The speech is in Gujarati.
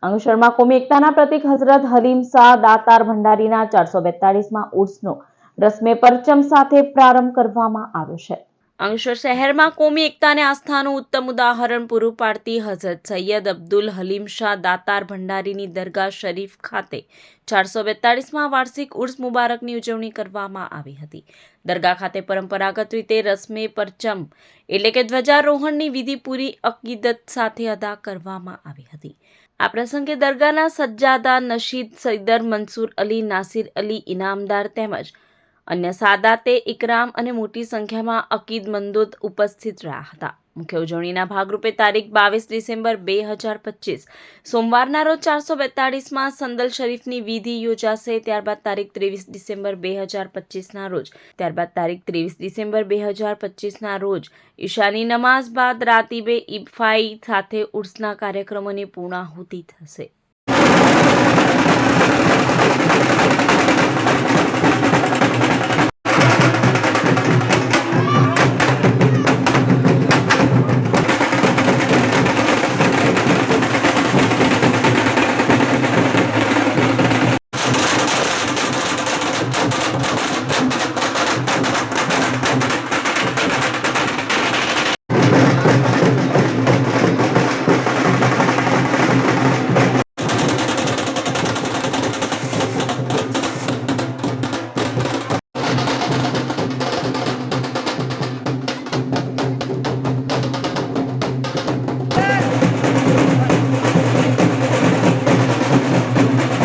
અંકલેશ્વરમાં કોમી એકતાના પ્રતીક હઝરત હલીમ શાહ દાતાર ભંડારીના 442માં ઉર્સનો રસ્મે પરચમ સાથે પ્રારંભ કરવામાં આવ્યો છે। અંકલેશ્વર શહેરમાં કોમી એકતાને આસ્થાનું ઉત્તમ ઉદાહરણ પૂરું પાડતી હઝરત સૈયદ અબ્દુલ હલીમ શાહ દાતાર ભંડારીની દરગાહ શરીફ ખાતે 442માં વાર્ષિક ઉર્સ મુબારકની ઉજવણી કરવામાં આવી હતી। દરગાહ ખાતે પરંપરાગત રીતે રસ્મે પરચમ એટલે કે ધ્વજારોહણની વિધિ પૂરી અકીદત સાથે અદા કરવામાં આવી હતી। આ પ્રસંગે દરગાહના સજ્જાદા નશીદ સૈદર મંસૂર અલી નાસિર અલી ઇનામદાર તેમજ અન્ય સાદાતે ઇકરામ અને મોટી સંખ્યામાં અકીદમંદો ઉપસ્થિત રહ્યા હતા। મુખ્ય ઉજવણીના ભાગરૂપે તારીખ 22 ડિસેમ્બર 2025 સોમવારના રોજ 442માં સંદલ શરીફની વિધિ યોજાશે। ત્યારબાદ તારીખ 23 ડિસેમ્બર 2025ના રોજ ઈશાની નમાઝ બાદ રાતીબે ઇફાઈ સાથે ઉર્સના કાર્યક્રમોની પૂર્ણાહુતિ થશે।